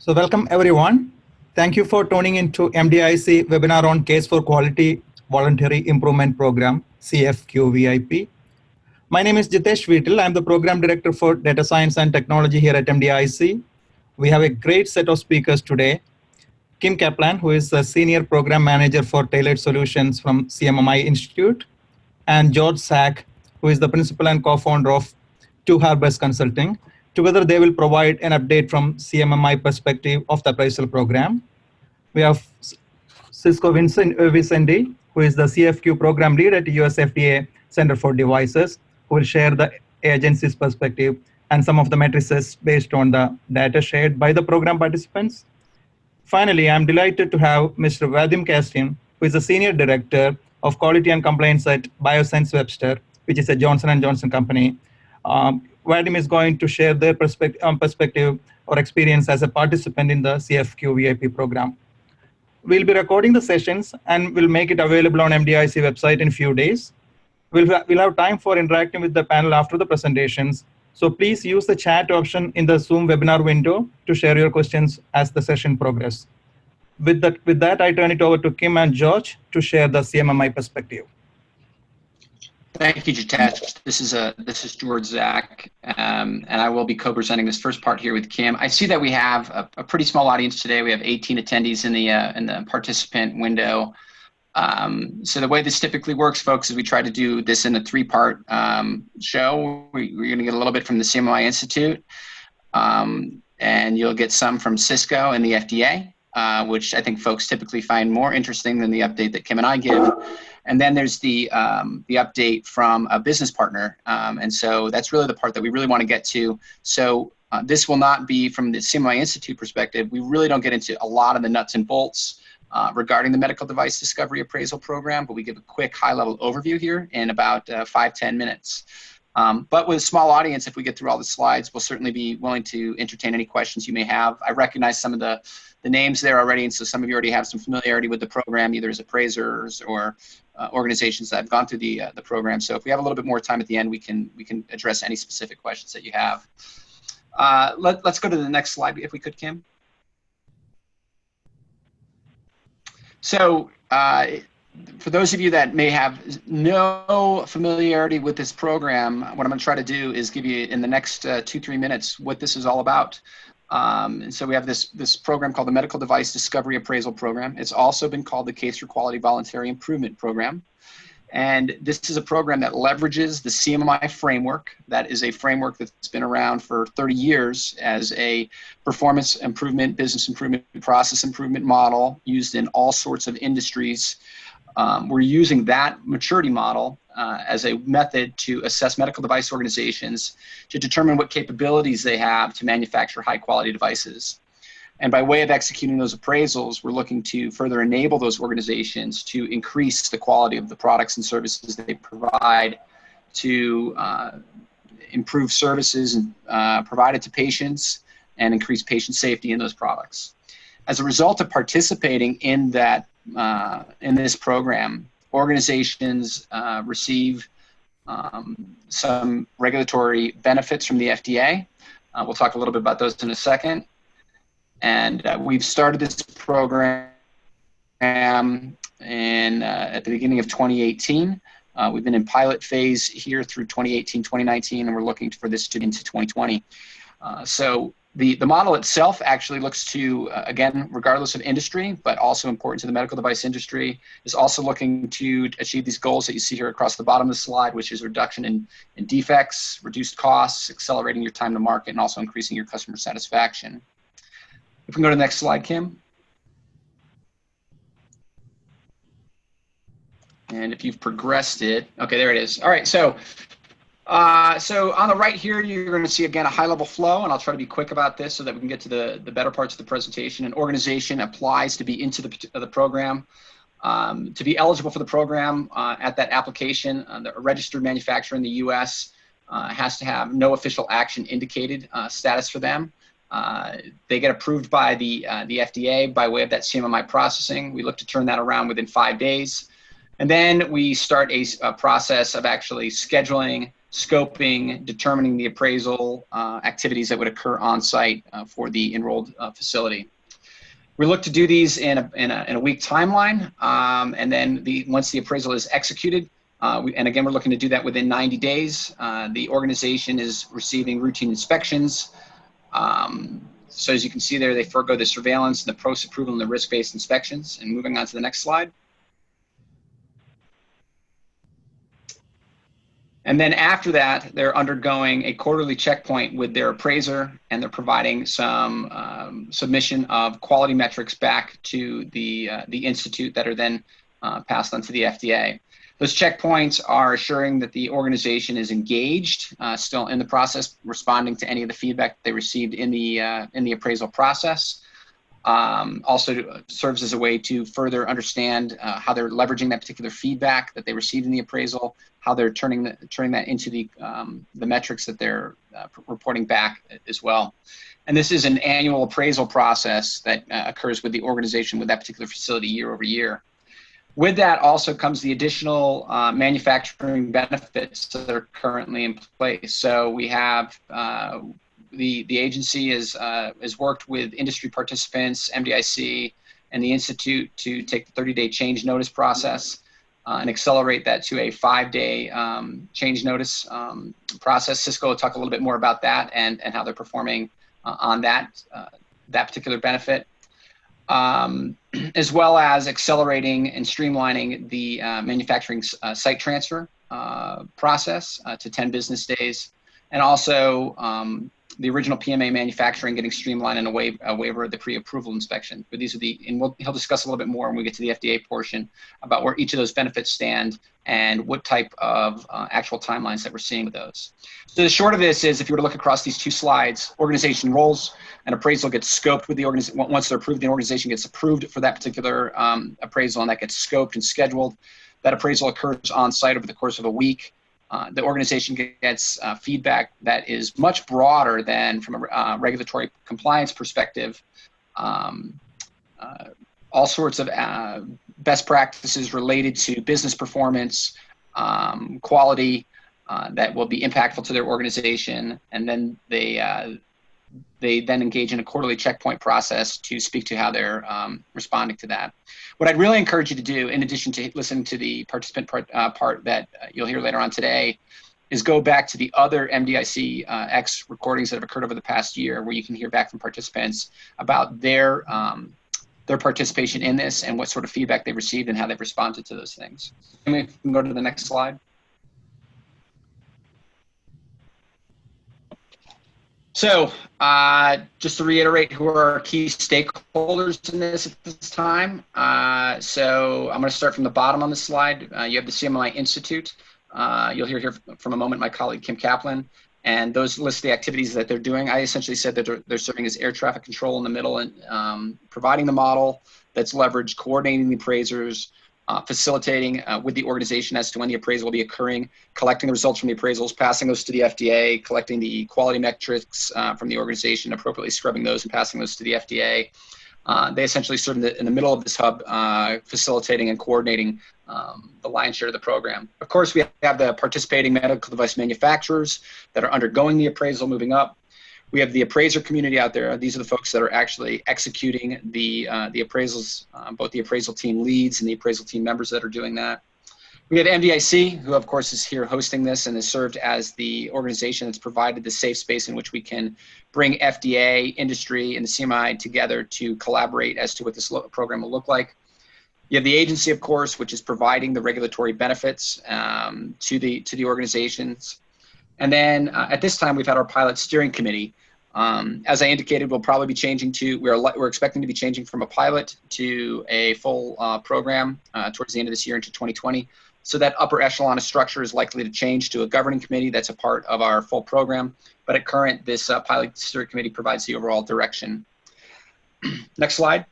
So welcome everyone. Thank you for tuning into MDIC webinar on Case for Quality Voluntary Improvement Program, CfQ VIP. My name is Jitesh Vital. I'm the Program Director for Data Science and Technology here at MDIC. We have a great set of speakers today. Kim Kaplan, who is the Senior Program Manager for Tailored Solutions from CMMI Institute, and George Zack, who is the Principal and Co-founder of Two Harbors Consulting. Together, they will provide an update from CMMI perspective of the appraisal program. We have Cisco Vicenty, who is the CfQ program lead at US FDA Center for Devices, who will share the agency's perspective and some of the matrices based on the data shared by the program participants. Finally, I'm delighted to have Mr. Vadim Castine, who is the Senior Director of Quality and Compliance at Biosense Webster, which is a Johnson & Johnson company. Vadim is going to share their perspective or experience as a participant in the CfQ VIP program. We'll be recording the sessions and we'll make it available on MDIC website in a few days. We'll have time for interacting with the panel after the presentations. So please use the chat option in the Zoom webinar window to share your questions as the session progresses. With that, I turn it over to Kim and George to share the CMMI perspective. Thank you, Jitesh. This is George Zack, and I will be co-presenting this first part here with Kim. I see that we have a pretty small audience today. We have 18 attendees in the participant window. So the way this typically works, folks, is we try to do this in a three-part show. We're going to get a little bit from the CMMI Institute, and you'll get some from Cisco and the FDA, which I think folks typically find more interesting than the update that Kim and I give. And then there's the update from a business partner. And so that's really the part that we really want to get to. So this will not be from the CMMI Institute perspective. We really don't get into a lot of the nuts and bolts regarding the medical device discovery appraisal program, but we give a quick high-level overview here in about 5-10 minutes. But with a small audience, if we get through all the slides, we'll certainly be willing to entertain any questions you may have. I recognize some of the names there already, and so some of you already have some familiarity with the program, either as appraisers or organizations that have gone through the program. So if we have a little bit more time at the end, we can address any specific questions that you have. Let's go to the next slide, if we could, Kim. So for those of you that may have no familiarity with this program, what I'm going to try to do is give you in the next 2-3 minutes what this is all about. And so we have this program called the Medical Device Discovery Appraisal Program. It's also been called the Case for Quality Voluntary Improvement Program. And this is a program that leverages the CMMI framework. That is a framework that's been around for 30 years as a performance improvement, business improvement, process improvement model used in all sorts of industries. We're using that maturity model as a method to assess medical device organizations to determine what capabilities they have to manufacture high-quality devices. And by way of executing those appraisals, we're looking to further enable those organizations to increase the quality of the products and services that they provide, to improve services provided to patients and increase patient safety in those products. As a result of participating in this program, organizations receive some regulatory benefits from the FDA. We'll talk a little bit about those in a second. And we've started this program at the beginning of 2018. We've been in pilot phase here through 2018, 2019, and we're looking for this to into 2020. So the model itself actually looks to, again, regardless of industry, but also important to the medical device industry, is also looking to achieve these goals that you see here across the bottom of the slide, which is reduction in defects, reduced costs, accelerating your time to market, and also increasing your customer satisfaction. If we can go to the next slide, Kim. And if you've progressed it, okay, there it is. All right, so on the right here, you're going to see, again, a high-level flow, and I'll try to be quick about this so that we can get to the better parts of the presentation. An organization applies to be into the program. To be eligible for the program at that application, the registered manufacturer in the U.S. Has to have no official action indicated status for them. They get approved by the FDA by way of that CMMI processing. We look to turn that around within 5 days. And then we start a process of actually scheduling scoping, determining the appraisal activities that would occur on site for the enrolled facility. We look to do these in a week timeline, and then once the appraisal is executed, and again, we're looking to do that within 90 days. The organization is receiving routine inspections. So as you can see there, they forego the surveillance, the post-approval, and the risk-based inspections. And moving on to the next slide. And then after that, they're undergoing a quarterly checkpoint with their appraiser, and they're providing some submission of quality metrics back to the institute that are then passed on to the FDA. Those checkpoints are assuring that the organization is engaged, still in the process, responding to any of the feedback they received in the appraisal process. Also serves as a way to further understand how they're leveraging that particular feedback that they received in the appraisal, how they're turning that into the metrics that they're reporting back as well. And this is an annual appraisal process that occurs with the organization with that particular facility year over year. With that also comes the additional manufacturing benefits that are currently in place. So we have the agency has worked with industry participants, MDIC, and the Institute to take the 30-day change notice process and accelerate that to a 5-day change notice process. Cisco will talk a little bit more about that and how they're performing on that particular benefit. As well as accelerating and streamlining the manufacturing site transfer process to 10 business days, and also the original PMA manufacturing getting streamlined and a waiver of the pre-approval inspection. But these are and he'll discuss a little bit more when we get to the FDA portion about where each of those benefits stand and what type of actual timelines that we're seeing with those. So the short of this is, if you were to look across these two slides, organization roles, an appraisal gets scoped with the organization. Once they're approved, the organization gets approved for that particular appraisal, and that gets scoped and scheduled. That appraisal occurs on site over the course of a week. The organization gets feedback that is much broader than from a regulatory compliance perspective. All sorts of best practices related to business performance, quality that will be impactful to their organization, and then they then engage in a quarterly checkpoint process to speak to how they're responding to that. What I'd really encourage you to do, in addition to listening to the participant part that you'll hear later on today, is go back to the other MDICx recordings that have occurred over the past year, where you can hear back from participants about their participation in this and what sort of feedback they've received and how they've responded to those things. We can go to the next slide. So just to reiterate who are our key stakeholders in this at this time. So I'm going to start from the bottom on the slide. You have the CMMI Institute. You'll hear here from a moment my colleague Kim Kaplan, and those list the activities that they're doing. I essentially said that they're serving as air traffic control in the middle and providing the model that's leveraged, coordinating the appraisers, facilitating with the organization as to when the appraisal will be occurring, collecting the results from the appraisals, passing those to the FDA, collecting the quality metrics from the organization, appropriately scrubbing those and passing those to the FDA. They essentially serve in the middle of this hub, facilitating and coordinating the lion's share of the program. Of course, we have the participating medical device manufacturers that are undergoing the appraisal moving up. We have the appraiser community out there. These are the folks that are actually executing the appraisals, both the appraisal team leads and the appraisal team members that are doing that. We have MDIC, who of course is here hosting this and has served as the organization that's provided the safe space in which we can bring FDA, industry, and the CMI together to collaborate as to what this program will look like. You have the agency, of course, which is providing the regulatory benefits to the organizations. And then at this time, we've had our pilot steering committee. As I indicated, we'll probably be changing to, we're expecting to be changing from a pilot to a full program towards the end of this year into 2020. So that upper echelon of structure is likely to change to a governing committee that's a part of our full program. But at current, this pilot steering committee provides the overall direction. Next slide.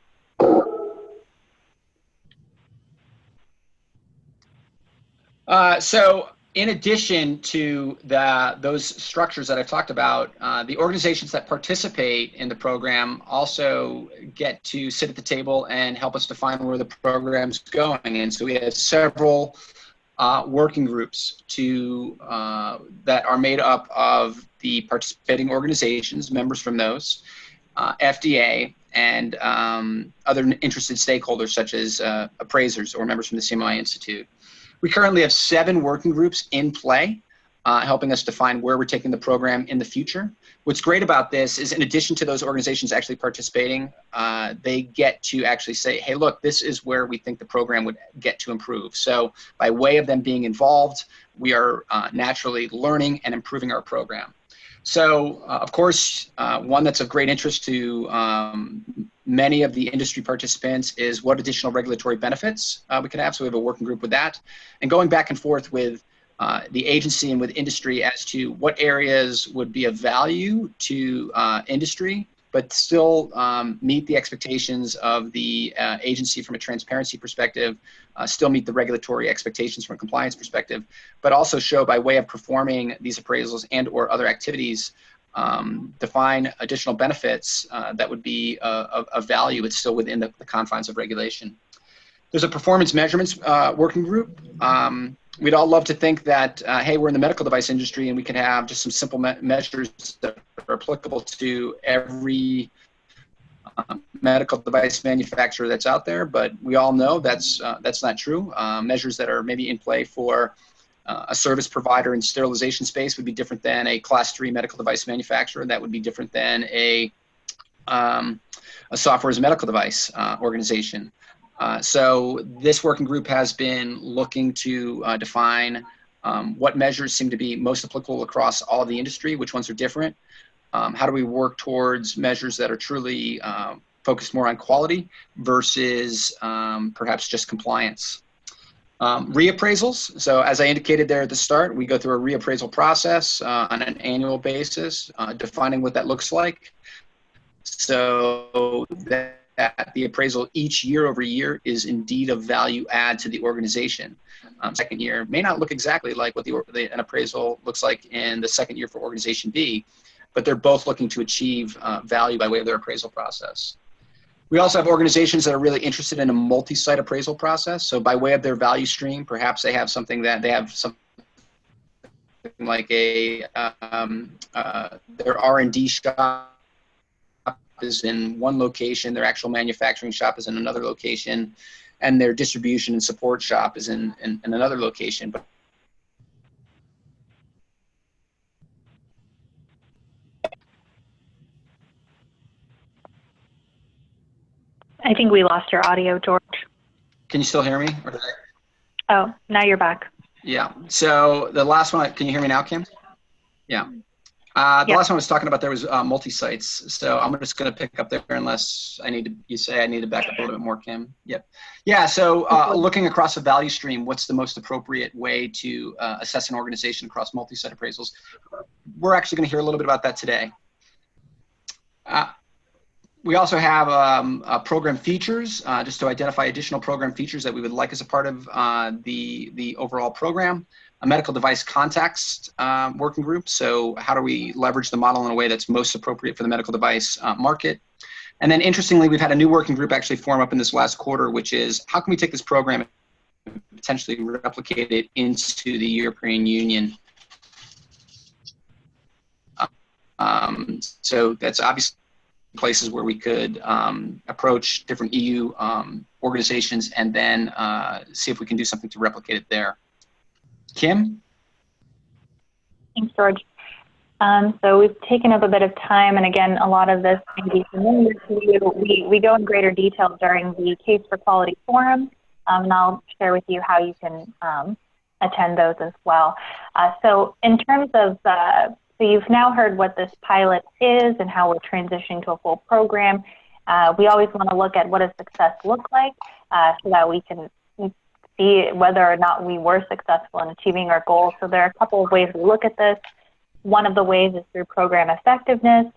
So in addition to those structures that I've talked about, the organizations that participate in the program also get to sit at the table and help us define where the program's going. And so we have several working groups that are made up of the participating organizations, members from those, FDA, and other interested stakeholders such as appraisers or members from the CMMI Institute. We currently have 7 working groups in play, helping us define where we're taking the program in the future. What's great about this is, in addition to those organizations actually participating, they get to actually say, hey, look, this is where we think the program would get to improve. So by way of them being involved, we are naturally learning and improving our program. So, of course, one that's of great interest to many of the industry participants is what additional regulatory benefits we can have. So we have a working group with that. And going back and forth with the agency and with industry as to what areas would be of value to industry, but still meet the expectations of the agency from a transparency perspective, still meet the regulatory expectations from a compliance perspective, but also show by way of performing these appraisals and or other activities, define additional benefits that would be of value. It's still within the confines of regulation. There's a performance measurements working group. We'd all love to think that, hey, we're in the medical device industry and we can have just some simple measures that are applicable to every medical device manufacturer that's out there, but we all know that's not true. Measures that are maybe in play for a service provider in sterilization space would be different than a class 3 medical device manufacturer. That would be different than a software as a medical device organization. So this working group has been looking to define what measures seem to be most applicable across all of the industry, which ones are different. How do we work towards measures that are truly focused more on quality versus perhaps just compliance. Reappraisals. So as I indicated there at the start, we go through a reappraisal process on an annual basis, defining what that looks like. So that the appraisal each year over year is indeed of value add to the organization. Second year may not look exactly like what an appraisal looks like in the second year for organization B, but they're both looking to achieve value by way of their appraisal process. We also have organizations that are really interested in a multi-site appraisal process. So by way of their value stream, perhaps they have something that they have something like their R&D shop is in one location, their actual manufacturing shop is in another location, and their distribution and support shop is in another location. But I think we lost your audio, George. Can you still hear me? Or did I... Oh, now you're back. Yeah. So the last one, can you hear me now, Kim? Yeah. The last one I was talking about there was multi-sites. So I'm just going to pick up there unless you say I need to back up a little bit more, Kim. Yep. Yeah. So looking across a value stream, what's the most appropriate way to assess an organization across multi-site appraisals? We're actually going to hear a little bit about that today. We also have program features, just to identify additional program features that we would like as a part of the overall program. A medical device context working group. So how do we leverage the model in a way that's most appropriate for the medical device market? And then interestingly, we've had a new working group actually form up in this last quarter, which is how can we take this program and potentially replicate it into the European Union? So that's obviously places where we could approach different EU organizations and then see if we can do something to replicate it there. Kim? Thanks, George. So we've taken up a bit of time, and again, a lot of this may be familiar to you. We go in greater detail during the Case for Quality Forum, and I'll share with you how you can attend those as well. So in terms of, so you've now heard what this pilot is and how we're transitioning to a full program. We always want to look at what does success look like so that we can see whether or not we were successful in achieving our goals. So there are a couple of ways we look at this. One of the ways is through program effectiveness.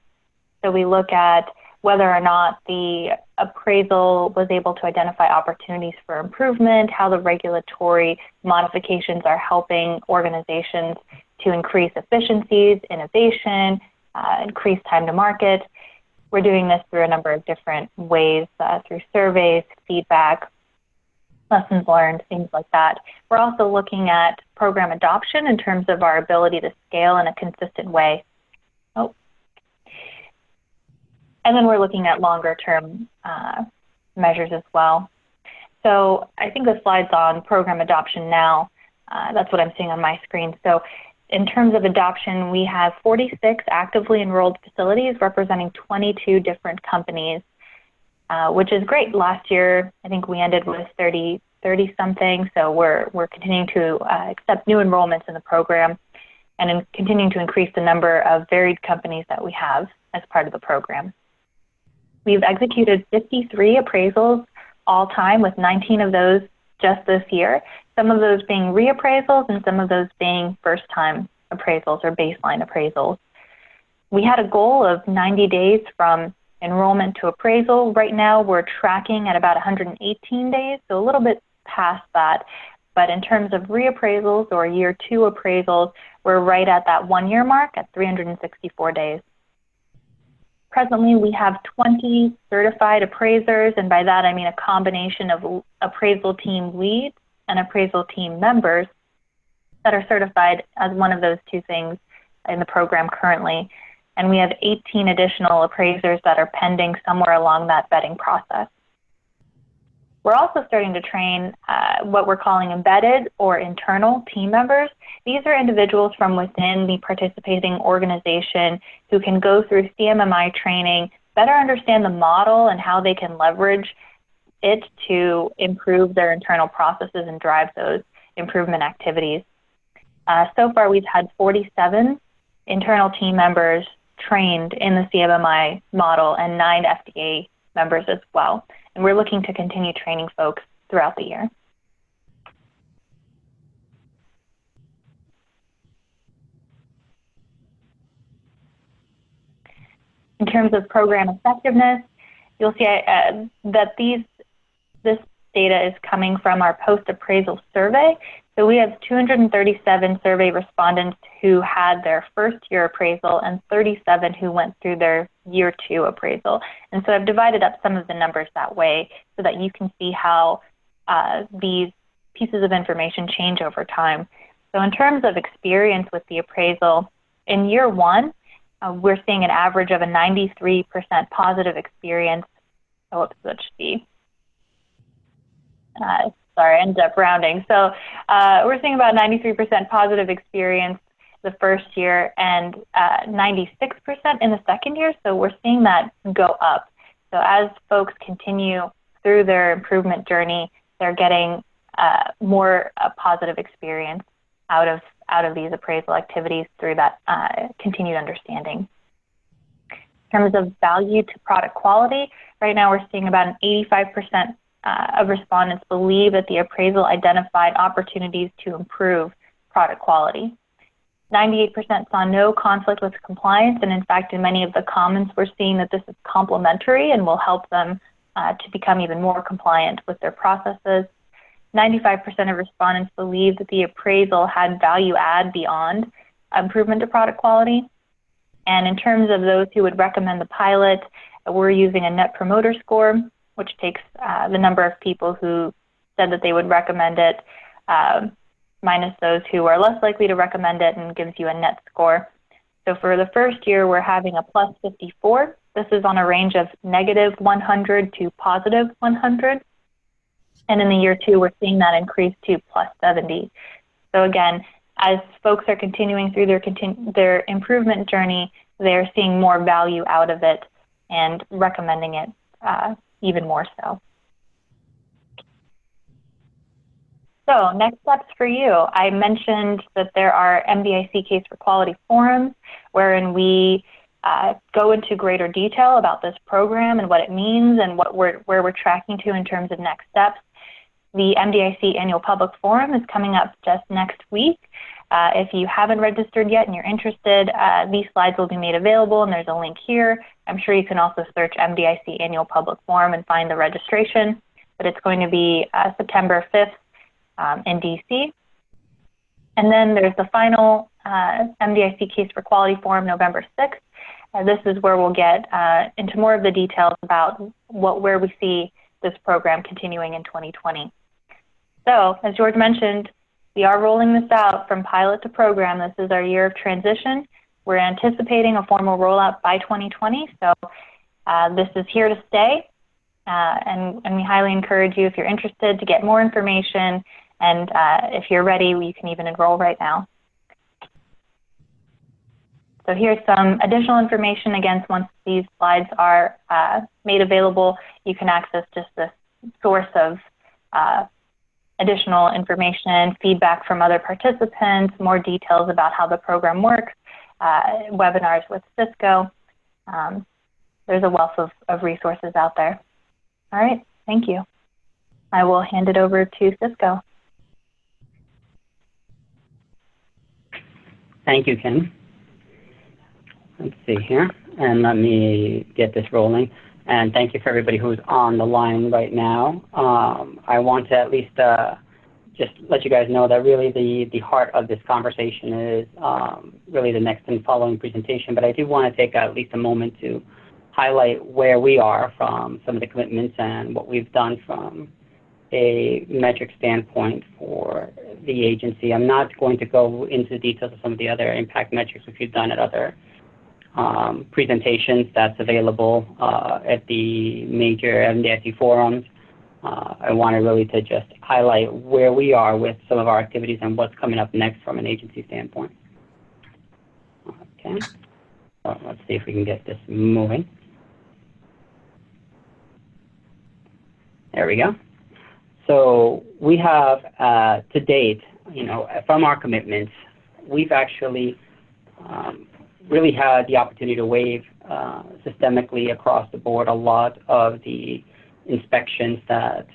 So we look at whether or not the appraisal was able to identify opportunities for improvement, how the regulatory modifications are helping organizations to increase efficiencies, innovation, increase time to market. We're doing this through a number of different ways, through surveys, feedback. lessons learned, things like that. We're also looking at program adoption in terms of our ability to scale in a consistent way. Oh. And then we're looking at longer term measures as well. So I think the slide's on program adoption now. That's what I'm seeing on my screen. So in terms of adoption, we have 46 actively enrolled facilities representing 22 different companies, which is great. Last year, I think we ended with 30 something. So we're continuing to accept new enrollments in the program and continuing to increase the number of varied companies that we have as part of the program. We've executed 53 appraisals all time, with 19 of those just this year, some of those being reappraisals and some of those being first-time appraisals or baseline appraisals. We had a goal of 90 days from enrollment to appraisal. Right now, we're tracking at about 118 days, so a little bit past that. But in terms of reappraisals or year 2 appraisals, we're right at that 1-year mark at 364 days. Presently, we have 20 certified appraisers, and by that I mean a combination of appraisal team leads and appraisal team members that are certified as one of those two things in the program currently. And we have 18 additional appraisers that are pending somewhere along that vetting process. We're also starting to train what we're calling embedded or internal team members. These are individuals from within the participating organization who can go through CMMI training, better understand the model and how they can leverage it to improve their internal processes and drive those improvement activities. So far, we've had 47 internal team members trained in the CMMI model and 9 FDA members as well. And we're looking to continue training folks throughout the year. In terms of program effectiveness, you'll see that this data is coming from our post-appraisal survey. So we have 237 survey respondents who had their first year appraisal and 37 who went through their year 2 appraisal. And so I've divided up some of the numbers that way so that you can see how these pieces of information change over time. So in terms of experience with the appraisal, in year 1, we're seeing an average of a 93% positive experience. Oh, that should be, sorry, I ended up rounding. So we're seeing about 93% positive experience the first year and 96% in the second year. So we're seeing that go up. So as folks continue through their improvement journey, they're getting more positive experience out of these appraisal activities through that continued understanding. In terms of value to product quality, right now we're seeing about an 85% of respondents believe that the appraisal identified opportunities to improve product quality. 98% saw no conflict with compliance, and in fact, in many of the comments, we're seeing that this is complementary and will help them to become even more compliant with their processes. 95% of respondents believe that the appraisal had value add beyond improvement to product quality. And in terms of those who would recommend the pilot, we're using a Net Promoter Score, which takes the number of people who said that they would recommend it, minus those who are less likely to recommend it, and gives you a net score. So for the first year, we're having a plus 54. This is on a range of negative 100 to positive 100. And in the year 2, we're seeing that increase to plus 70. So again, as folks are continuing through their improvement journey, they're seeing more value out of it and recommending it even more so. So next steps for you. I mentioned that there are MDIC Case for Quality forums wherein we go into greater detail about this program and what it means and where we're tracking to in terms of next steps. The MDIC Annual Public Forum is coming up just next week. If you haven't registered yet and you're interested, these slides will be made available, and there's a link here. I'm sure you can also search MDIC Annual Public Forum and find the registration, but it's going to be September 5th in DC. And then there's the final MDIC Case for Quality Forum, November 6th. This is where we'll get into more of the details about where we see this program continuing in 2020. So, as George mentioned, we are rolling this out from pilot to program. This is our year of transition. We're anticipating a formal rollout by 2020, so this is here to stay, and we highly encourage you, if you're interested, to get more information, and if you're ready, you can even enroll right now. So here's some additional information. Again, once these slides are made available, you can access just this source of additional information, feedback from other participants, more details about how the program works, webinars with Cisco. There's a wealth of resources out there. All right, thank you. I will hand it over to Cisco. Thank you, Kim. Let's see here, and let me get this rolling. And thank you for everybody who's on the line right now. I want to at least just let you guys know that really the heart of this conversation is really the next and following presentation, but I do want to take at least a moment to highlight where we are from some of the commitments and what we've done from a metric standpoint for the agency. I'm not going to go into the details of some of the other impact metrics which we've done at other presentations. That's available at the major MDIC forums. I want to really to just highlight where we are with some of our activities and what's coming up next from an agency standpoint. Okay, so let's see if we can get this moving. There we go. So we have to date, from our commitments, we've actually really had the opportunity to waive systemically across the board a lot of the inspections that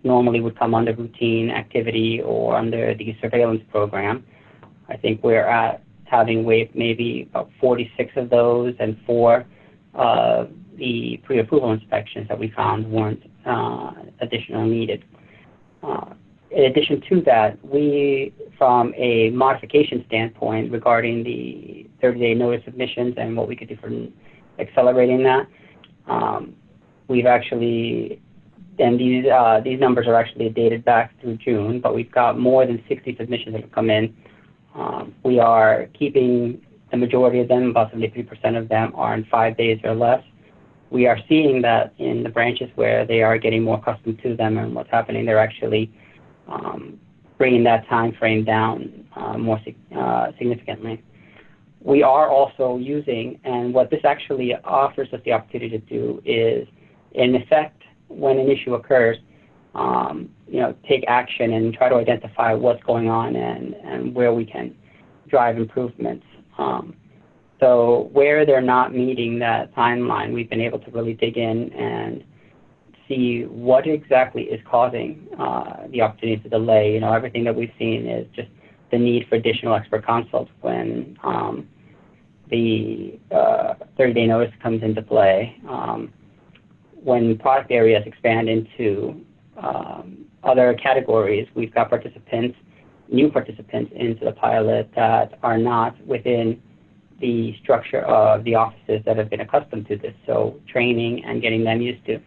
normally would come under routine activity or under the surveillance program. I think we're at having waived maybe about 46 of those, and 4 of the pre-approval inspections that we found weren't additionally needed. In addition to that, we, from a modification standpoint regarding the 30-day notice submissions and what we could do for accelerating that, we've actually, and these numbers are actually dated back through June, but we've got more than 60 submissions that have come in. We are keeping the majority of them, about 73% of them are in 5 days or less. We are seeing that in the branches where they are getting more accustomed to them and what's happening, they're actually bringing that time frame down more significantly. We are also using, and what this actually offers us the opportunity to do is, in effect, when an issue occurs, take action and try to identify what's going on and where we can drive improvements. So where they're not meeting that timeline, we've been able to really dig in and see what exactly is causing the opportunity to delay. Everything that we've seen is just the need for additional expert consults when the 30-day notice comes into play. When product areas expand into other categories, we've got new participants into the pilot that are not within the structure of the offices that have been accustomed to this. So training and getting them used to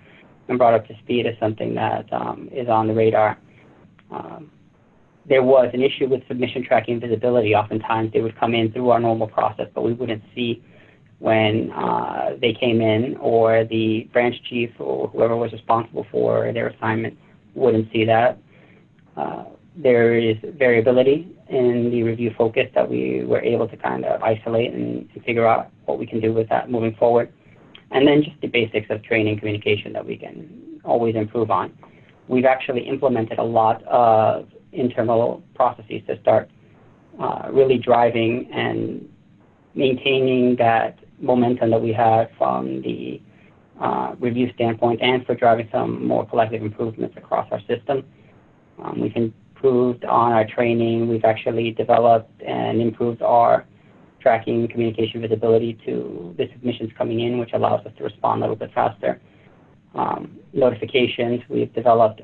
and brought up to speed is something that is on the radar. There was an issue with submission tracking visibility. Oftentimes they would come in through our normal process, but we wouldn't see when they came in, or the branch chief or whoever was responsible for their assignment wouldn't see that. There is variability in the review focus that we were able to kind of isolate and figure out what we can do with that moving forward. And then just the basics of training communication that we can always improve on. We've actually implemented a lot of internal processes to start really driving and maintaining that momentum that we had from the review standpoint, and for driving some more collective improvements across our system. We've improved on our training. We've actually developed and improved our tracking communication visibility to the submissions coming in, which allows us to respond a little bit faster. Notifications, we've developed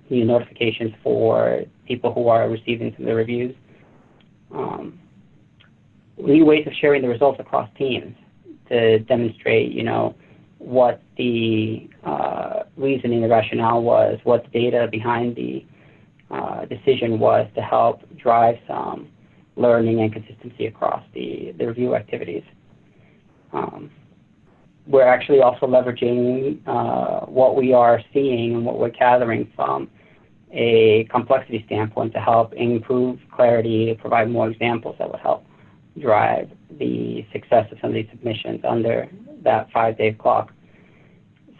new notifications for people who are receiving some of the reviews. New ways of sharing the results across teams to demonstrate, what the reasoning, the rationale was, what the data behind the decision was to help drive some learning and consistency across the review activities. We're actually also leveraging what we are seeing and what we're gathering from a complexity standpoint to help improve clarity, provide more examples that would help drive the success of some of these submissions under that 5-day clock.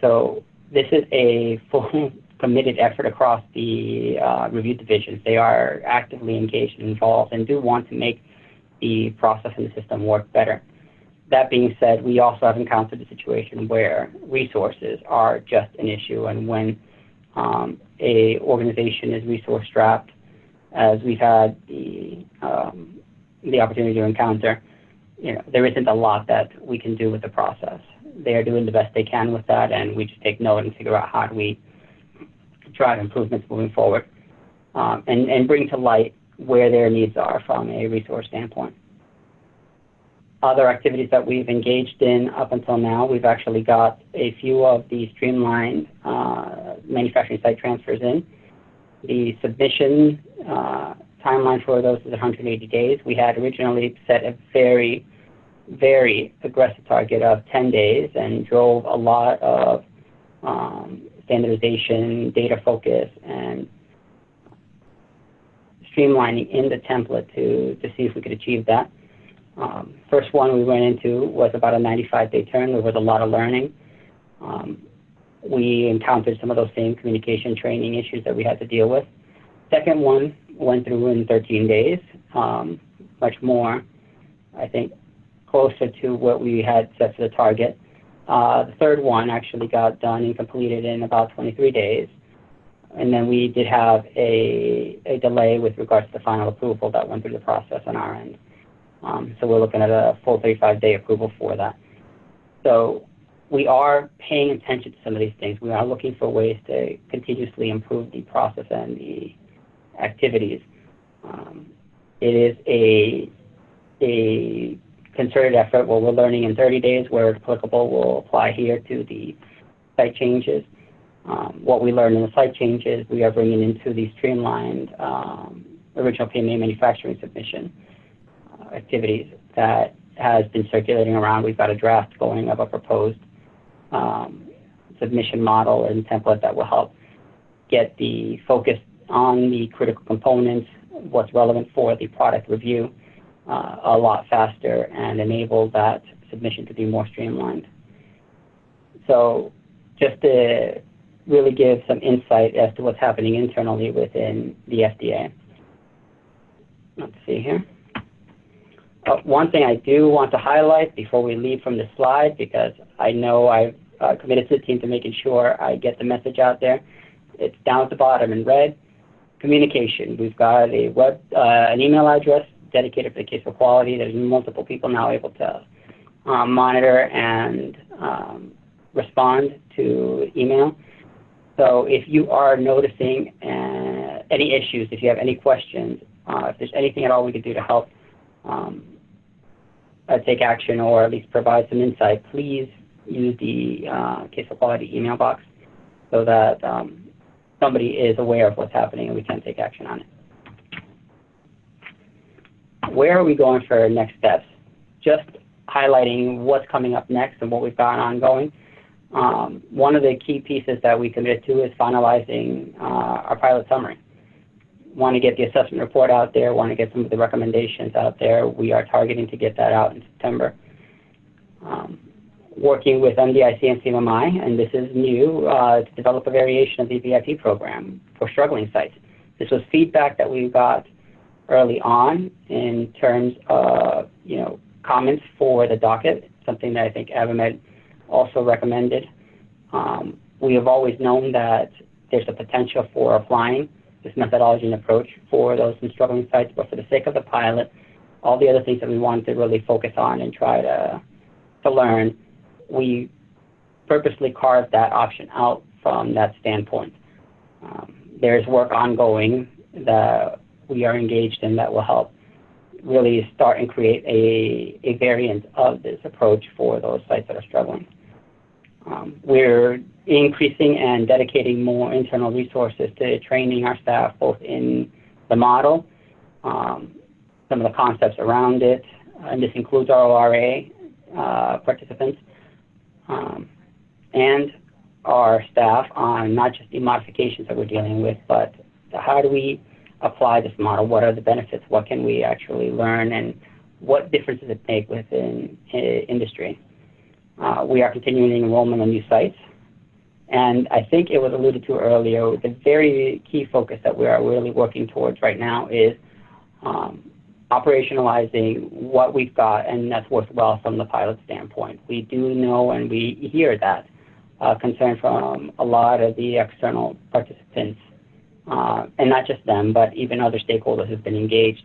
So this is a full committed effort across the review divisions. They are actively engaged and involved and do want to make the process and the system work better. That being said, we also have encountered a situation where resources are just an issue, and when a organization is resource strapped, as we've had the opportunity to encounter, there isn't a lot that we can do with the process. They are doing the best they can with that, and we just take note and figure out how do we drive improvements moving forward, and bring to light where their needs are from a resource standpoint. Other activities that we've engaged in up until now, we've actually got a few of the streamlined manufacturing site transfers in. The submission timeline for those is 180 days. We had originally set a very, very aggressive target of 10 days and drove a lot of standardization, data focus, and streamlining in the template to see if we could achieve that. First one we went into was about a 95-day turn. There was a lot of learning. We encountered some of those same communication training issues that we had to deal with. Second one went through in 13 days, much more, I think, closer to what we had set for the target. The third one actually got done and completed in about 23 days. And then we did have a delay with regards to the final approval that went through the process on our end. So we're looking at a full 35-day approval for that. So we are paying attention to some of these things. We are looking for ways to continuously improve the process and the activities. It is a concerted effort where we're learning in 30 days, where applicable, we'll apply here to the site changes. What we learn in the site changes, we are bringing into the streamlined original PMA manufacturing submission activities that has been circulating around. We've got a draft going of a proposed submission model and template that will help get the focus on the critical components, what's relevant for the product review, a lot faster, and enable that submission to be more streamlined. So just to really give some insight as to what's happening internally within the FDA. Let's see here. One thing I do want to highlight before we leave from this slide, because I know I've committed to the team to making sure I get the message out there. It's down at the bottom in red. Communication. We've got a an email address dedicated for the case for quality. There's multiple people now able to monitor and respond to email. So if you are noticing any issues, if you have any questions, if there's anything at all we could do to help take action or at least provide some insight, please use the case for quality email box so that somebody is aware of what's happening and we can take action on it. Where are we going for next steps? Just highlighting what's coming up next and what we've got ongoing. One of the key pieces that we committed to is finalizing our pilot summary. Want to get the assessment report out there, want to get some of the recommendations out there. We are targeting to get that out in September. Working with MDICx and CMMI, and this is new, to develop a variation of the VIP program for struggling sites. This was feedback that we got early on in terms of, comments for the docket, something that I think AVIMED also recommended. We have always known that there's a potential for applying this methodology and approach for those in struggling sites, but for the sake of the pilot, all the other things that we wanted to really focus on and try to learn, we purposely carved that option out from that standpoint. There's work ongoing that we are engaged in that will help really start and create a variant of this approach for those sites that are struggling. We're increasing and dedicating more internal resources to training our staff, both in the model, some of the concepts around it, and this includes our ORA participants, and our staff on not just the modifications that we're dealing with, but how do we apply this model? What are the benefits? What can we actually learn? And what difference does it make within industry? We are continuing enrollment on new sites. And I think it was alluded to earlier, the very key focus that we are really working towards right now is operationalizing what we've got, and that's worked well from the pilot standpoint. We do know and we hear that concern from a lot of the external participants, and not just them, but even other stakeholders who've been engaged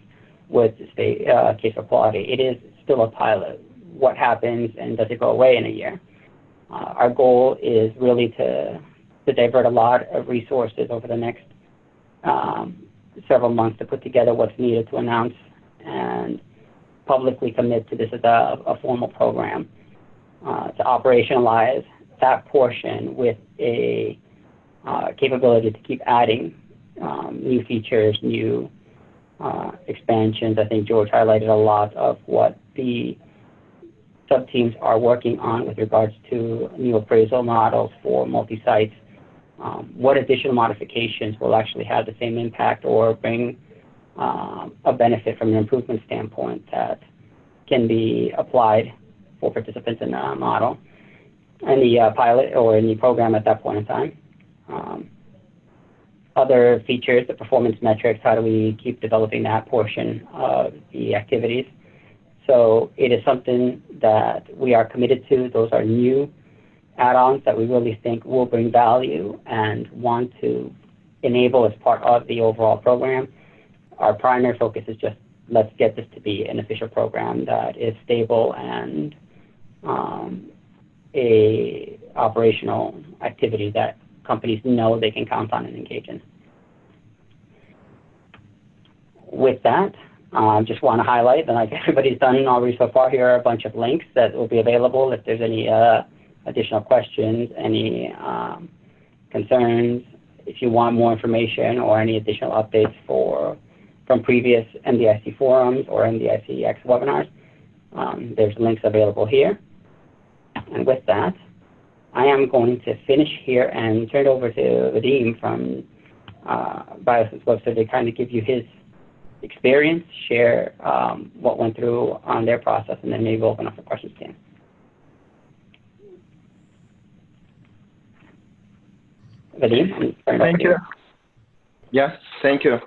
with the case for quality. It is still a pilot. What happens, and does it go away in a year? Our goal is really to divert a lot of resources over the next several months to put together what's needed to announce and publicly commit to this as a formal program, to operationalize that portion with a capability to keep adding new features, new expansions. I think George highlighted a lot of what the sub-teams are working on with regards to new appraisal models for multi-sites. What additional modifications will actually have the same impact or bring a benefit from an improvement standpoint that can be applied for participants in the model and the pilot or in the program at that point in time. Other features, the performance metrics, how do we keep developing that portion of the activities? So it is something that we are committed to. Those are new add-ons that we really think will bring value and want to enable as part of the overall program. Our primary focus is just let's get this to be an official program that is stable and a operational activity that companies know they can count on and engage in. With that, just want to highlight that, like everybody's done already so far, here are a bunch of links that will be available if there's any additional questions, any concerns, if you want more information or any additional updates from previous MDIC forums or MDICx webinars. There's links available here. And with that, I am going to finish here and turn it over to Vadim from Biosense Webster to kind of give you his experience, share what went through on their process, and then maybe open up for questions to him. Vadim, thank you. Yes, thank you.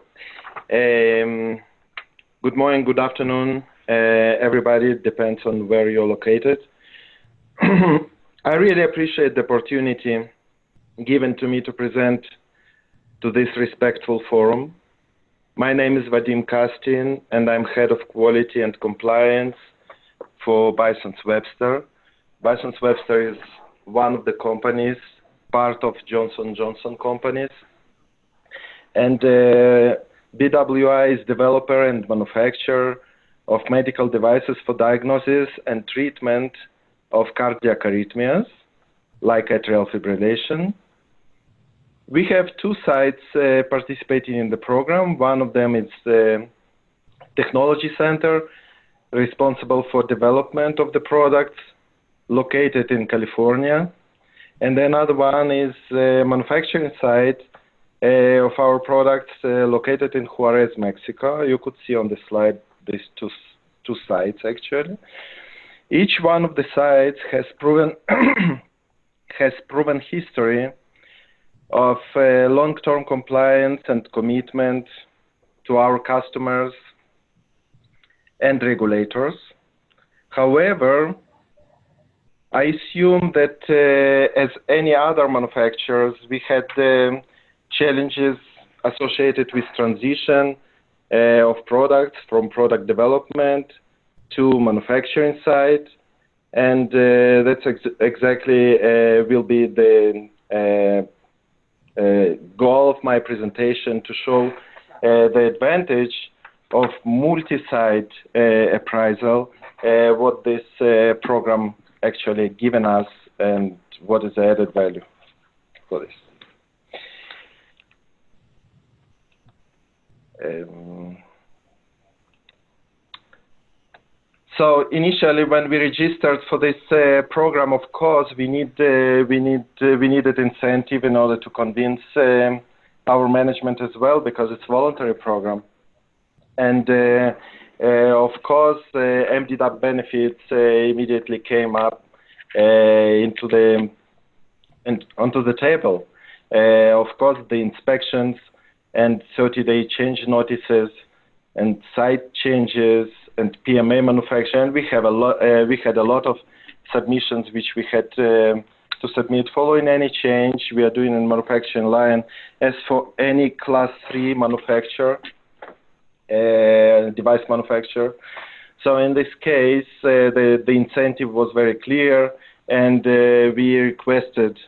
Good morning, good afternoon, everybody. It depends on where you're located. I really appreciate the opportunity given to me to present to this respectful forum. My name is Vadim Castine, and I'm Head of Quality and Compliance for Biosense Webster. Biosense Webster is one of the companies, part of Johnson & Johnson companies. And BWI is developer and manufacturer of medical devices for diagnosis and treatment of cardiac arrhythmias, like atrial fibrillation. We have two sites participating in the program. One of them is the Technology Center, responsible for development of the products, located in California. And another one is the manufacturing site of our products located in Juarez, Mexico. You could see on the slide these two sites, actually. Each one of the sites has proven history of long-term compliance and commitment to our customers and regulators. However, I assume that as any other manufacturers, we had challenges associated with transition of products from product development to manufacturing site, and that's exactly will be the goal of my presentation, to show the advantage of multi-site appraisal, what this program actually given us and what is the added value for this. So initially, when we registered for this program, of course, we needed incentive in order to convince our management as well, because it's a voluntary program. And of course, MDDAP benefits immediately came up onto the table. Of course, the inspections and 30-day change notices and site changes and PMA manufacturing. We had a lot of submissions which we had to submit following any change we are doing in manufacturing line. As for any class 3 manufacturer, device manufacturer. So in this case, the incentive was very clear, and we requested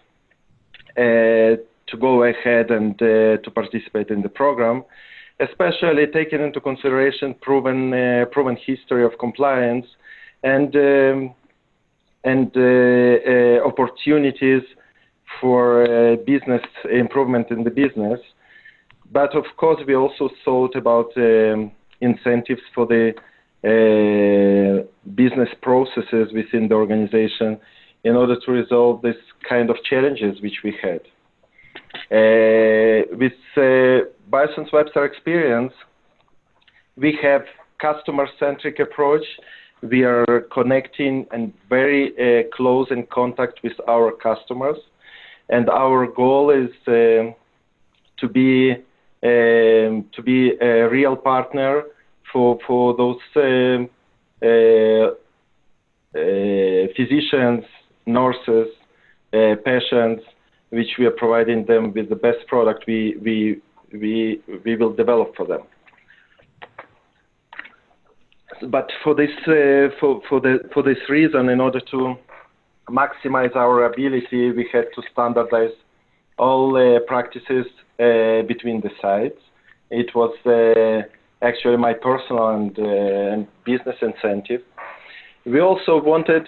to go ahead and to participate in the program, especially taking into consideration proven history of compliance and opportunities for business improvement in the business. But of course, we also thought about incentives for the business processes within the organization in order to resolve this kind of challenges which we had. With Biosense Webster experience, we have customer-centric approach. We are connecting and very close in contact with our customers, and our goal is to be a real partner for those physicians, nurses, patients, which we are providing them with the best product we will develop for them. But for this reason, in order to maximize our ability, we had to standardize all practices between the sites. It was actually my personal and business incentive. We also wanted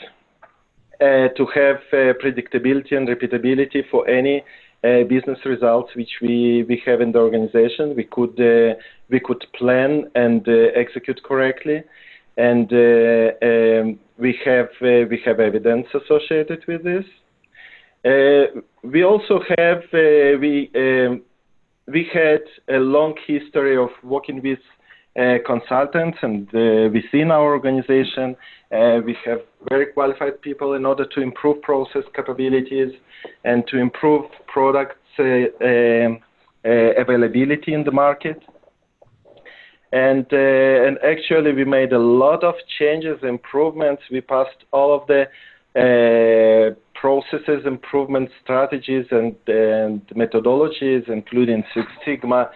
to have predictability and repeatability for any business results which we have in the organization. We could plan and execute correctly, and we have evidence associated with this. We also have we had a long history of working with consultants, and within our organization we have very qualified people in order to improve process capabilities and to improve products availability in the market. And actually we made a lot of changes, improvements. We passed all of the processes, improvement strategies, and methodologies, including Six Sigma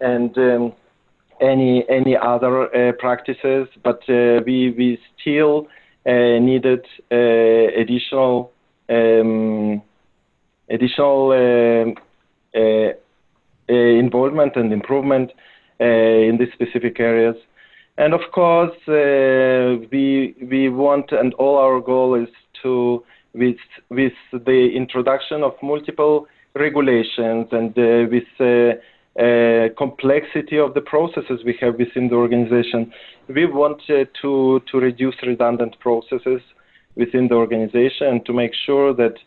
and any other practices. But we still needed additional involvement and improvement in these specific areas. And of course, we want, and all our goal is to, with the introduction of multiple regulations and with complexity of the processes we have within the organization, we want to reduce redundant processes within the organization and to make sure that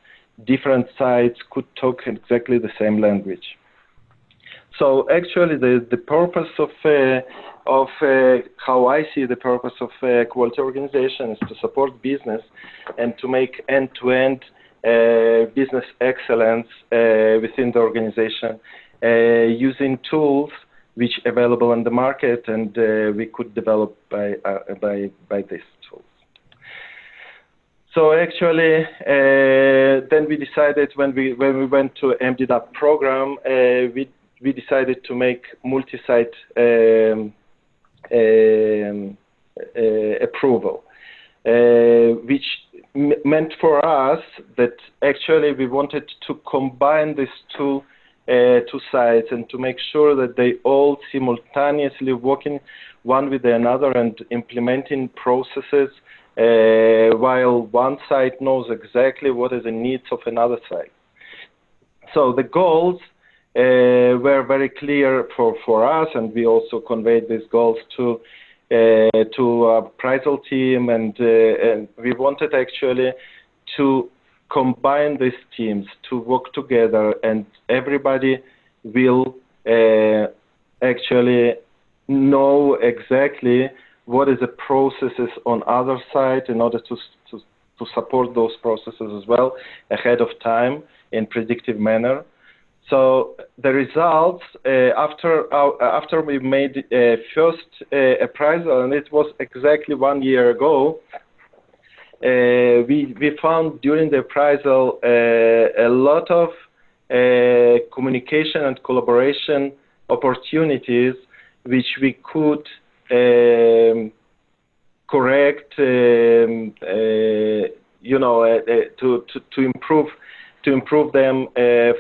different sites could talk exactly the same language. So actually, the purpose of how I see the purpose of quality organization is to support business and to make end-to-end business excellence within the organization using tools which are available on the market, and we could develop by these tools. So actually, then we decided when we went to MDDAP program, we decided to make multi-site approval, which meant for us that actually we wanted to combine these two sites and to make sure that they all simultaneously working one with another and implementing processes while one site knows exactly what is the needs of another site. So the goals were very clear for us, and we also conveyed these goals to our appraisal team, and we wanted actually to combine these teams to work together, and everybody will actually know exactly what is the processes on other side in order to support those processes as well ahead of time in predictive manner. So the results after we made first appraisal, and it was exactly 1 year ago, we found during the appraisal a lot of communication and collaboration opportunities which we could correct, to improve them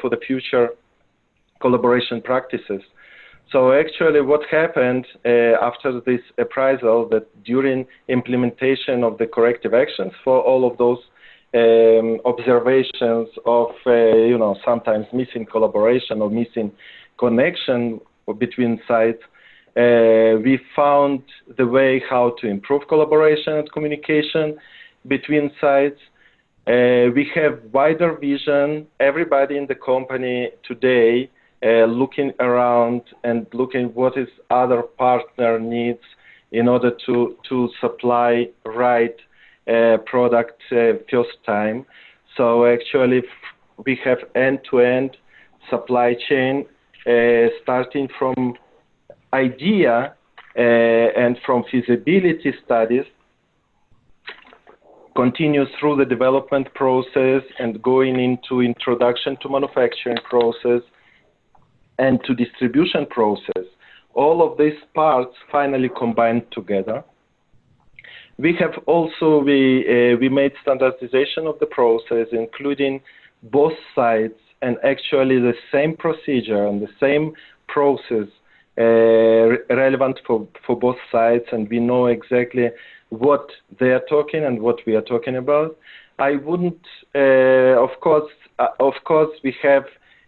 for the future collaboration practices. So actually what happened after this appraisal, that during implementation of the corrective actions for all of those observations of sometimes missing collaboration or missing connection between sites, we found the way how to improve collaboration and communication between sites. We have wider vision. Everybody in the company today looking around and looking what is other partner needs in order to supply right product first time. So actually we have end-to-end supply chain starting from idea and from feasibility studies, continues through the development process and going into introduction to manufacturing process and to distribution process. All of these parts finally combined together. We have also, we made standardization of the process, including both sites, and actually the same procedure and the same process relevant for both sides, and we know exactly what they are talking and what we are talking about. I wouldn't, of course, we have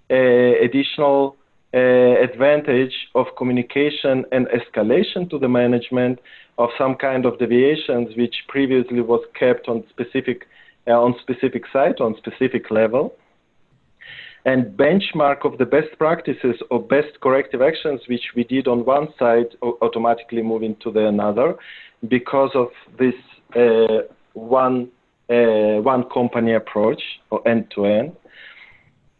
additional advantage of communication and escalation to the management of some kind of deviations which previously was kept on specific site, on specific level. And benchmark of the best practices or best corrective actions which we did on one side automatically moving to the another because of this one company approach or end-to-end.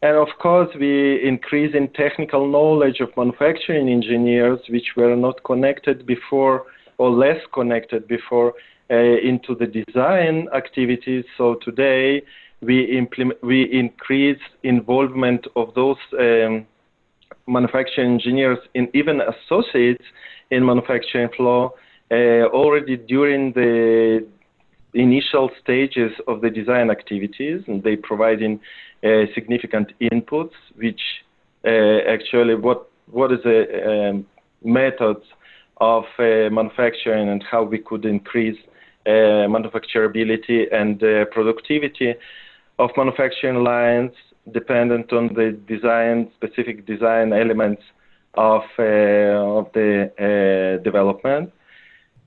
And of course, we increase in technical knowledge of manufacturing engineers which were not connected before or less connected before into the design activities. So today, we increase involvement of those manufacturing engineers and even associates in manufacturing flow already during the initial stages of the design activities, and they providing significant inputs, which actually what is the methods of manufacturing and how we could increase manufacturability and productivity of manufacturing lines dependent on the specific design elements of the development.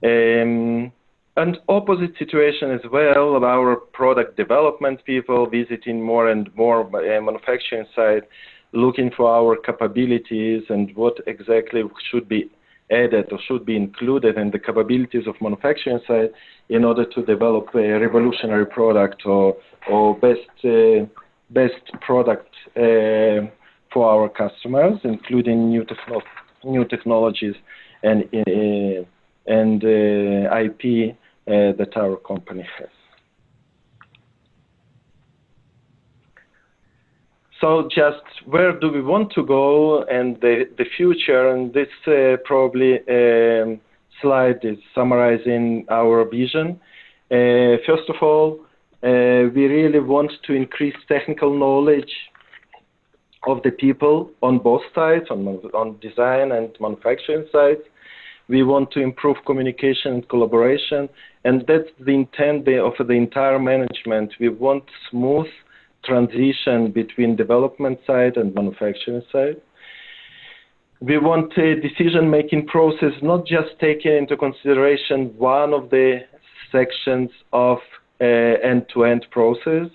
And opposite situation as well of our product development people visiting more and more manufacturing site, looking for our capabilities and what exactly should be added or should be included in the capabilities of manufacturing site in order to develop a revolutionary product or best product for our customers, including new technologies and IP that our company has. So just where do we want to go and the future, and this probably slide is summarizing our vision. First of all, we really want to increase technical knowledge of the people on both sides, on design and manufacturing sides. We want to improve communication and collaboration, and that's the intent of the entire management. We want smooth transition between development side and manufacturing side. We want a decision-making process not just taking into consideration one of the sections of end-to-end process,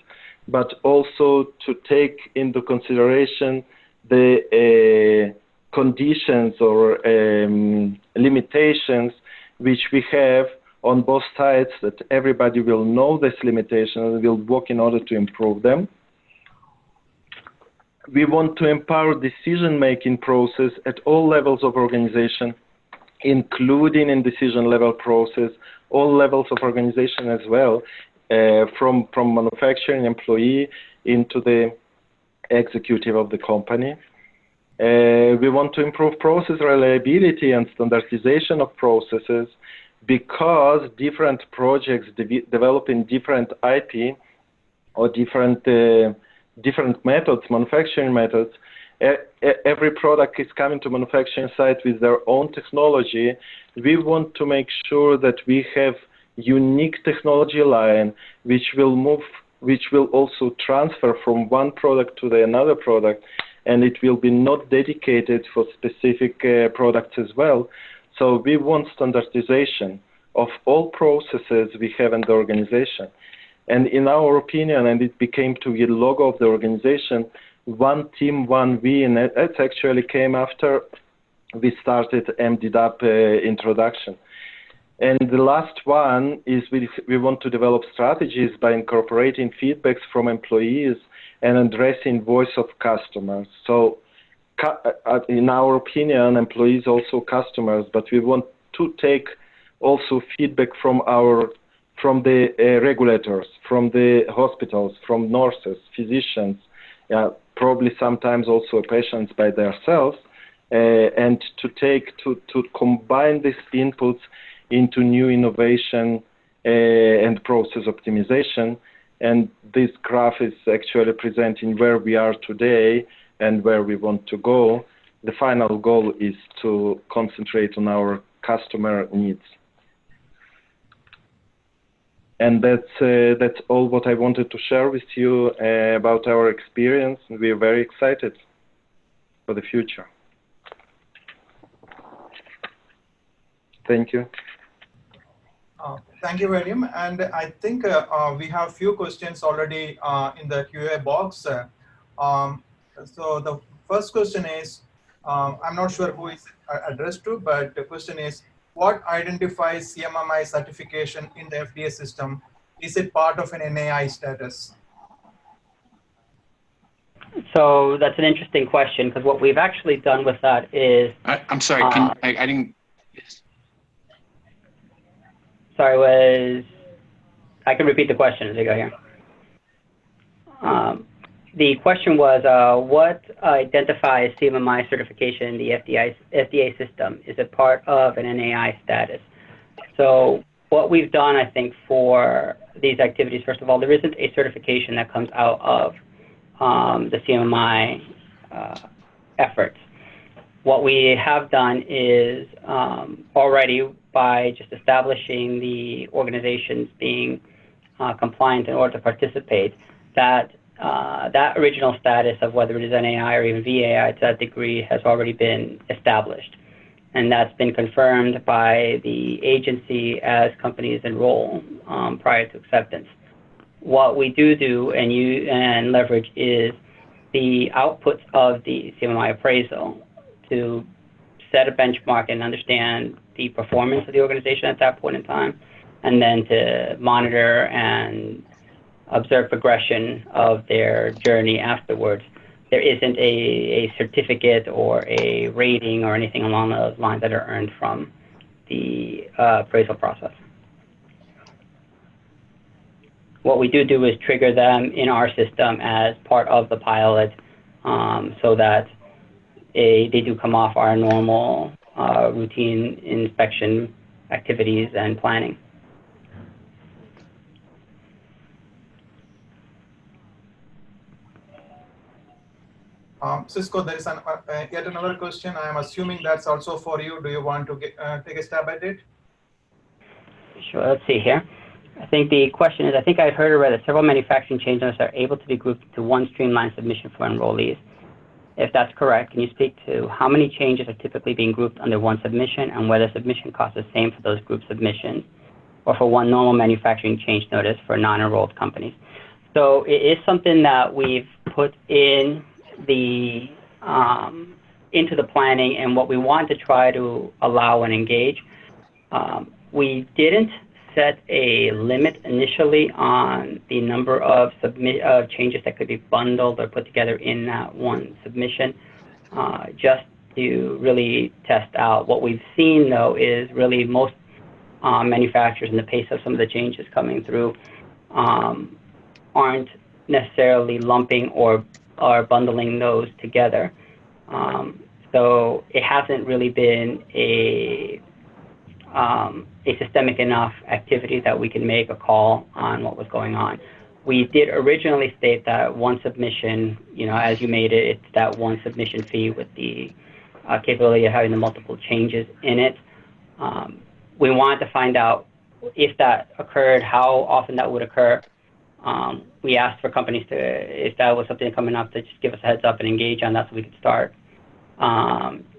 but also to take into consideration the conditions or limitations which we have on both sides, that everybody will know this limitation and will work in order to improve them. We want to empower decision-making process at all levels of organization, including in decision level process, all levels of organization as well, from manufacturing employee into the executive of the company. We want to improve process reliability and standardization of processes, because different projects developing different IP or different methods, manufacturing methods. Every product is coming to manufacturing site with their own technology. We want to make sure that we have unique technology line which will also transfer from one product to another product, and it will be not dedicated for specific products as well. So we want standardization of all processes we have in the organization. And in our opinion, and it became to be the logo of the organization, one team, one we, and that actually came after we started MDICx introduction. And the last one is we want to develop strategies by incorporating feedbacks from employees and addressing voice of customers. So in our opinion, employees also customers, but we want to take also feedback from the regulators, from the hospitals, from nurses, physicians, probably sometimes also patients by themselves, and to combine these inputs into new innovation and process optimization. And this graph is actually presenting where we are today and where we want to go. The final goal is to concentrate on our customer needs. And that's all what I wanted to share with you about our experience. We are very excited for the future. Thank you. Thank you, Vadim. And I think we have a few questions already in the QA box. So the first question is, I'm not sure who is addressed to, but the question is, what identifies CMMI certification in the FDA system? Is it part of an NAI status? So that's an interesting question, because what we've actually done with that is... I'm sorry, I didn't... Sorry, I can repeat the question as I go here. The question was, what identifies CMMI certification in the FDA system? Is it part of an NAI status? So what we've done, I think, for these activities, first of all, there isn't a certification that comes out of the CMMI efforts. What we have done is already, by just establishing the organizations being compliant in order to participate, that original status of whether it is NAI or even VAI to that degree has already been established. And that's been confirmed by the agency as companies enroll prior to acceptance. What we do and leverage is the outputs of the CMMI appraisal to set a benchmark and understand the performance of the organization at that point in time, and then to monitor and observe progression of their journey afterwards. There isn't a certificate or a rating or anything along those lines that are earned from the appraisal process. What we do is trigger them in our system as part of the pilot, so that they do come off our normal routine inspection activities and planning. Cisco, there is yet another question. I am assuming that's also for you. Do you want to take a stab at it? Sure, let's see here. I think the question is, I think I've heard or read that several manufacturing change notices are able to be grouped into one streamlined submission for enrollees. If that's correct, can you speak to how many changes are typically being grouped under one submission and whether submission costs the same for those group submissions or for one normal manufacturing change notice for non-enrolled companies? So it is something that we've put in the into the planning and what we want to try to allow and engage. We didn't set a limit initially on the number of changes that could be bundled or put together in that one submission, just to really test out. What we've seen, though, is really most manufacturers and the pace of some of the changes coming through aren't necessarily lumping or bundling those together. So it hasn't really been a systemic enough activity that we can make a call on what was going on. We did originally state that one submission, you know, as you made it, it's that one submission fee with the capability of having the multiple changes in it. We wanted to find out if that occurred, how often that would occur. We asked for companies to, if that was something coming up, to just give us a heads up and engage on that so we could start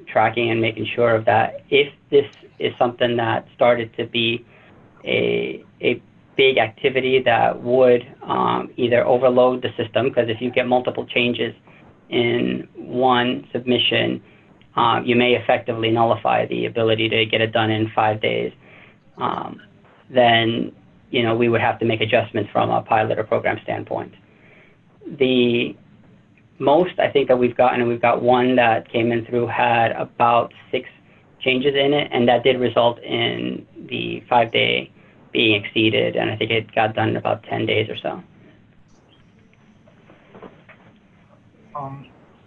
tracking and making sure of that. If this is something that started to be a big activity that would either overload the system, because if you get multiple changes in one submission, you may effectively nullify the ability to get it done in 5 days. Then, you know, we would have to make adjustments from a pilot or program standpoint. The most I think that we've gotten, and we've got one that came in through, had about 6 changes in it, and that did result in the 5-day being exceeded, and I think it got done in about 10 days or so.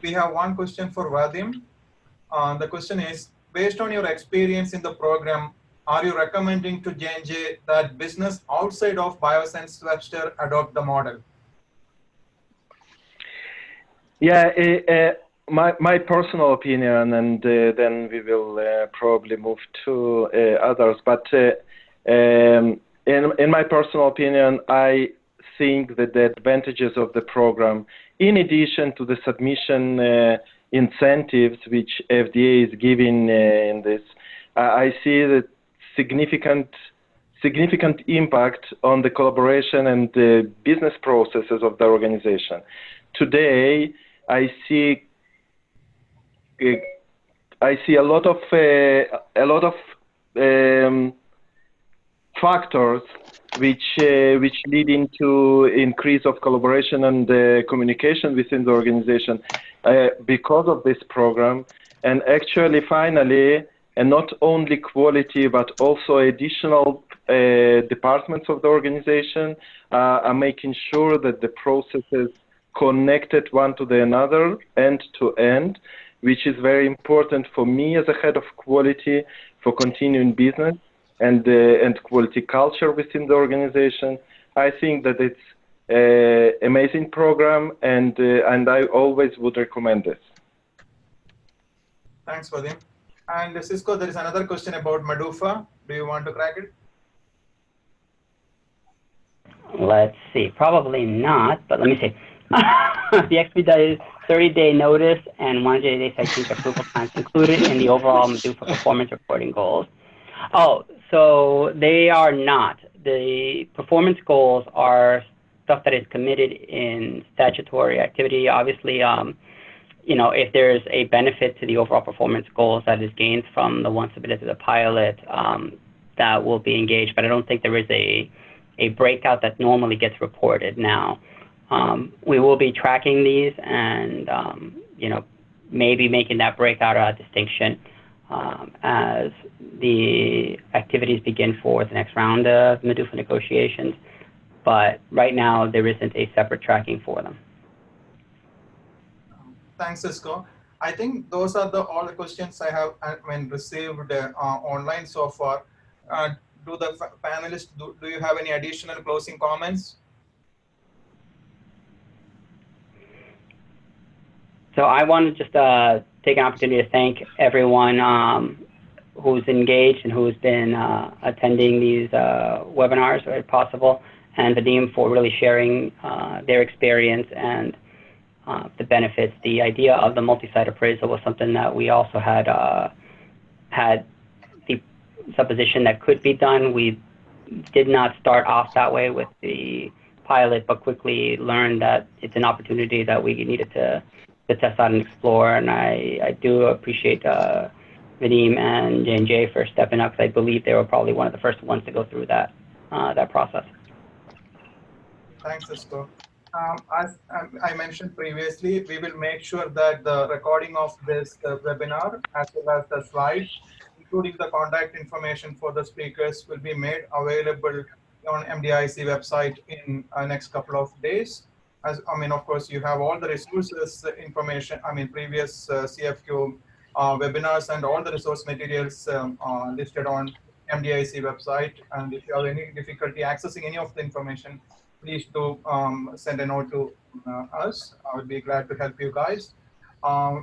We have one question for Vadim. The question is, based on your experience in the program, are you recommending to J&J that business outside of Biosense Webster adopt the model? Yeah, my personal opinion, and then we will probably move to others. But in my personal opinion, I think that the advantages of the program, in addition to the submission incentives which FDA is giving in this, I see the significant impact on the collaboration and the business processes of the organization. Today, I see a lot of factors which lead into increase of collaboration and communication within the organization because of this program. And actually, finally, and not only quality, but also additional departments of the organization are making sure that the processes connected one to the another, end to end, which is very important for me as a head of quality for continuing business and quality culture within the organization. I think that it's an amazing program, and I always would recommend this. Thanks, Vadim. And Cisco, there is another question about Medufa. Do you want to crack it? Let's see, probably not, but let me see. The expedited 30-day notice and 180-day site change approval times included in the overall Medufa performance reporting goals. Oh, so they are not. The performance goals are stuff that is committed in statutory activity. Obviously, you know, if there's a benefit to the overall performance goals that is gained from the one submitted to the pilot, that will be engaged. But I don't think there is a breakout that normally gets reported now. We will be tracking these and, you know, maybe making that breakout or distinction as the activities begin for the next round of Medufa negotiations. But right now, there isn't a separate tracking for them. Thanks, Cisco. I think those are all the questions I have received online so far. Do the panelists, do you have any additional closing comments? So I want to just take an opportunity to thank everyone who's engaged and who's been attending these webinars where possible, and Vadim for really sharing their experience and the benefits. The idea of the multi-site appraisal was something that we also had the supposition that could be done. We did not start off that way with the pilot, but quickly learned that it's an opportunity that we needed to test out and explore. And I do appreciate Vadim and J&J for stepping up, because I believe they were probably one of the first ones to go through that process. Thanks, Cisco. As I mentioned previously, we will make sure that the recording of this webinar, as well as the slides, including the contact information for the speakers, will be made available on MDIC website in next couple of days. Of course, you have all the resources information, previous CfQ webinars and all the resource materials listed on MDIC website. And if you have any difficulty accessing any of the information, please do send a note to us. I would be glad to help you guys.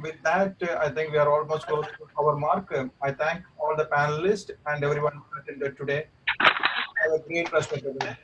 With that, I think we are almost close to our mark. I thank all the panelists and everyone who attended today. Have a great rest of the day.